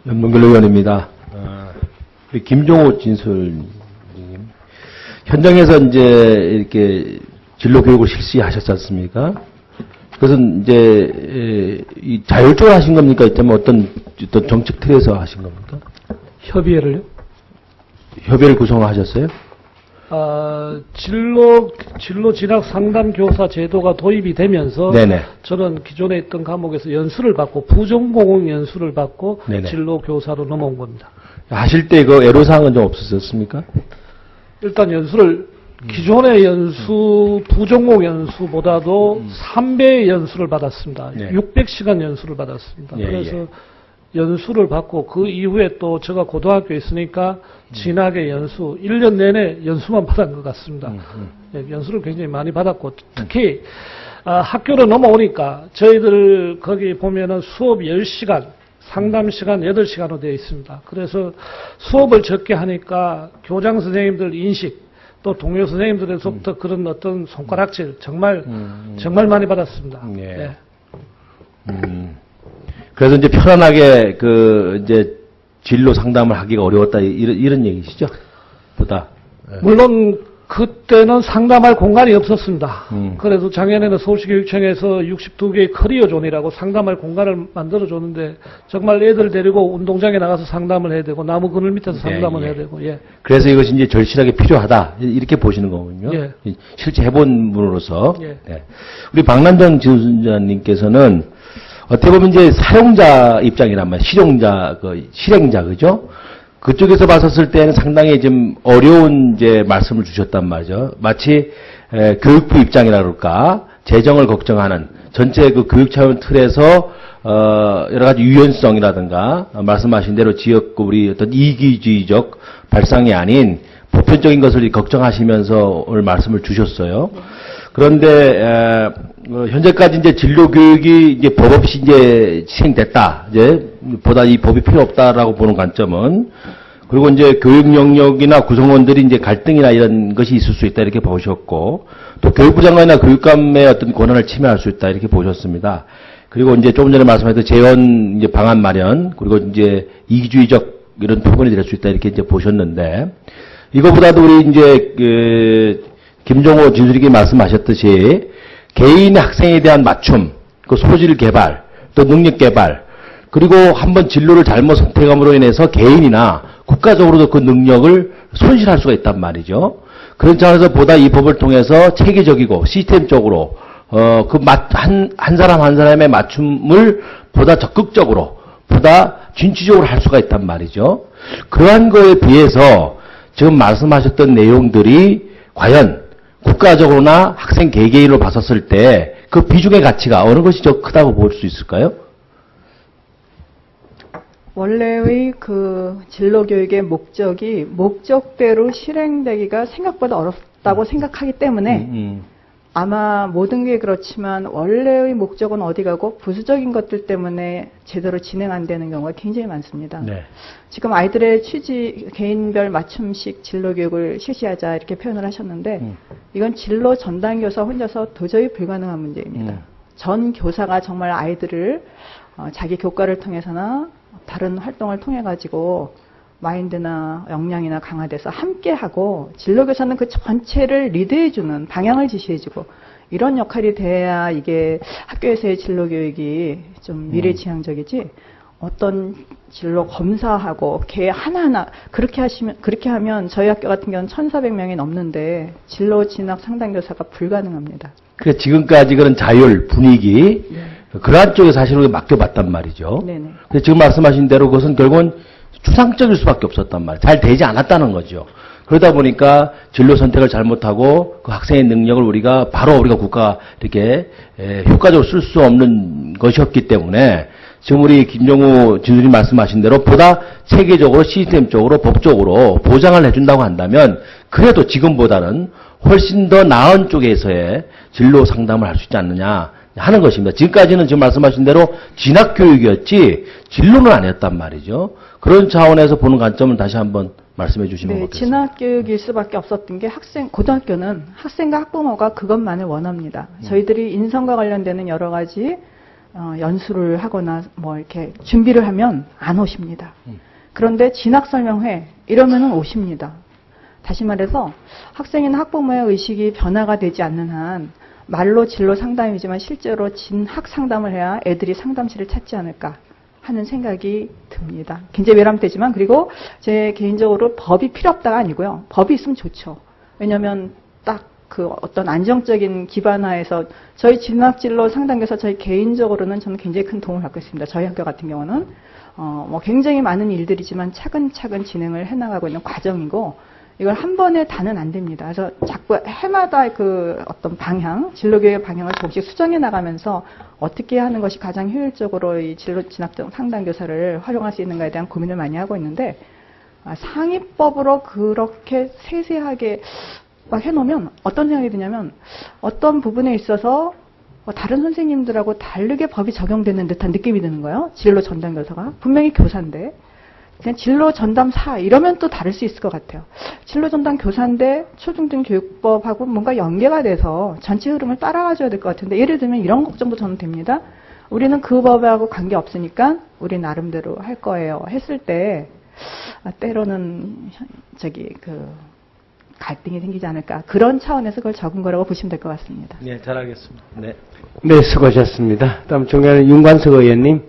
연문결의원입니다. 김종호 진술님, 현장에서 이제 이렇게 진로 교육을 실시하셨지 않습니까? 그것은 이제 이 자율적으로 하신 겁니까? 있다면 어떤 정책 틀에서 하신 겁니까? 협의회를요? 협의를 구성하셨어요? 진로 진학 상담 교사 제도가 도입이 되면서 네네. 저는 기존에 있던 과목에서 연수를 받고 부전공학 연수를 받고 네네. 진로 교사로 넘어온 겁니다. 하실 때 그 애로사항은 좀 없으셨습니까? 일단 연수를 기존의 연수 부전공 연수보다도 3배의 연수를 받았습니다. 네. 600시간 연수를 받았습니다. 예, 그래서 예. 연수를 받고 그 이후에 또 제가 고등학교에 있으니까 진학의 연수 1년 내내 연수만 받은 것 같습니다. 예, 연수를 굉장히 많이 받았고 특히 학교로 넘어오니까 저희들 거기 보면은 수업 10시간 상담 시간 8시간으로 되어 있습니다. 그래서 수업을 적게 하니까 교장 선생님들 인식 또 동료 선생님들에서부터 그런 어떤 손가락질 정말 많이 받았습니다. 예. 예. 그래서 이제 편안하게 이제 진로 상담을 하기가 어려웠다 이런 얘기시죠? 보다. 물론 그때는 상담할 공간이 없었습니다. 그래서 작년에는 서울시 교육청에서 62개의 커리어존이라고 상담할 공간을 만들어줬는데 정말 애들 데리고 운동장에 나가서 상담을 해야 되고 나무 그늘 밑에서 상담을 해야 되고. 예. 그래서 이것이 이제 절실하게 필요하다 이렇게 보시는 거군요. 예. 실제 해본 분으로서. 예. 네. 우리 박남정 지원자님께서는 어떻게 보면 이제 사용자 입장이란 말이에요. 실행자, 그죠? 그쪽에서 봤었을 때는 상당히 좀 어려운 이제 말씀을 주셨단 말이죠. 마치, 교육부 입장이라 그럴까, 재정을 걱정하는 전체 그 교육 차원 틀에서, 여러 가지 유연성이라든가, 말씀하신 대로 지역구 우리 어떤 이기주의적 발상이 아닌 보편적인 것을 걱정하시면서 오늘 말씀을 주셨어요. 그런데, 현재까지 이제 진로 교육이 이제 법 없이 이제 시행됐다. 이제 보다 이 법이 필요 없다라고 보는 관점은 그리고 이제 교육 영역이나 구성원들이 이제 갈등이나 이런 것이 있을 수 있다 이렇게 보셨고 또 교육부 장관이나 교육감의 어떤 권한을 침해할 수 있다 이렇게 보셨습니다. 그리고 이제 조금 전에 말씀하셨던 재원 이제 방안 마련 그리고 이제 이기주의적 이런 표현이 될 수 있다 이렇게 이제 보셨는데 이거보다도 우리 이제 김종호 진술님이 말씀하셨듯이 개인 학생에 대한 맞춤, 그 소질 개발, 또 능력 개발, 그리고 한번 진로를 잘못 선택함으로 인해서 개인이나 국가적으로도 그 능력을 손실할 수가 있단 말이죠. 그런 차원에서 보다 이 법을 통해서 체계적이고 시스템적으로 한 사람 한 사람의 맞춤을 보다 적극적으로, 보다 진취적으로 할 수가 있단 말이죠. 그러한 거에 비해서 지금 말씀하셨던 내용들이 과연 국가적으로나 학생 개개인으로 봤었을 때 그 비중의 가치가 어느 것이 더 크다고 볼 수 있을까요? 원래의 그 진로교육의 목적이 목적대로 실행되기가 생각보다 어렵다고 생각하기 때문에 아마 모든 게 그렇지만 원래의 목적은 어디 가고 부수적인 것들 때문에 제대로 진행 안 되는 경우가 굉장히 많습니다. 네. 지금 아이들의 취지 개인별 맞춤식 진로교육을 실시하자 이렇게 표현을 하셨는데 이건 진로 전담 교사 혼자서 도저히 불가능한 문제입니다. 전 교사가 정말 아이들을 자기 교과를 통해서나 다른 활동을 통해 가지고 마인드나 역량이나 강화돼서 함께하고 진로교사는 그 전체를 리드해주는 방향을 지시해주고 이런 역할이 돼야 이게 학교에서의 진로교육이 좀 미래지향적이지 어떤 진로 검사하고 개 하나하나 그렇게 하면 저희 학교 같은 경우는 1,400명이 넘는데 진로 진학 상담교사가 불가능합니다. 그 지금까지 그런 자율 분위기 그러한 쪽에 사실 우리가 맡겨봤단 말이죠. 네네. 근데 지금 말씀하신 대로 그것은 결국은 추상적일 수밖에 없었단 말이에요. 잘 되지 않았다는 거죠. 그러다 보니까 진로 선택을 잘못하고 그 학생의 능력을 우리가 국가 이렇게 효과적으로 쓸 수 없는 것이었기 때문에 지금 우리 김종우 진술님 말씀하신 대로 보다 체계적으로 시스템적으로 법적으로 보장을 해준다고 한다면 그래도 지금보다는 훨씬 더 나은 쪽에서의 진로 상담을 할 수 있지 않느냐 하는 것입니다. 지금까지는 지금 말씀하신 대로 진학교육이었지 진로는 아니었단 말이죠. 그런 차원에서 보는 관점을 다시 한번 말씀해 주시면 좋겠습니다. 진학교육일 수밖에 없었던 게 고등학교는 학생과 학부모가 그것만을 원합니다. 저희들이 인성과 관련되는 여러 가지 연수를 하거나 뭐 이렇게 준비를 하면 안 오십니다. 그런데 진학 설명회 이러면은 오십니다. 다시 말해서 학생이나 학부모의 의식이 변화가 되지 않는 한 말로 진로 상담이지만 실제로 진학 상담을 해야 애들이 상담실을 찾지 않을까 하는 생각이 듭니다. 굉장히 외람되지만 그리고 제 개인적으로 법이 필요 없다가 아니고요. 법이 있으면 좋죠. 왜냐하면 딱 그 어떤 안정적인 기반하에서 저희 진학진로 상담교사 저희 개인적으로는 저는 굉장히 큰 도움을 받고 있습니다. 저희 학교 같은 경우는 뭐 굉장히 많은 일들이지만 차근차근 진행을 해나가고 있는 과정이고 이걸 한 번에 다는 안 됩니다. 그래서 자꾸 해마다 그 어떤 방향, 진로교육의 방향을 조금씩 수정해 나가면서 어떻게 하는 것이 가장 효율적으로 이 진로 진학 상담교사를 활용할 수 있는가에 대한 고민을 많이 하고 있는데 상위법으로 그렇게 세세하게 막 해놓으면 어떤 생각이 드냐면 어떤 부분에 있어서 다른 선생님들하고 다르게 법이 적용되는 듯한 느낌이 드는 거예요. 진로 전담 교사가. 분명히 교사인데 그냥 진로 전담사 이러면 또 다를 수 있을 것 같아요. 진로 전담 교사인데 초중등 교육법하고 뭔가 연계가 돼서 전체 흐름을 따라가줘야 될 것 같은데 예를 들면 이런 걱정도 저는 됩니다. 우리는 그 법하고 관계없으니까 우리 나름대로 할 거예요. 했을 때 때로는 갈등이 생기지 않을까. 그런 차원에서 그걸 적은 거라고 보시면 될 것 같습니다. 네, 잘 알겠습니다. 네. 네, 수고하셨습니다. 다음 존경하는 윤관석 의원님.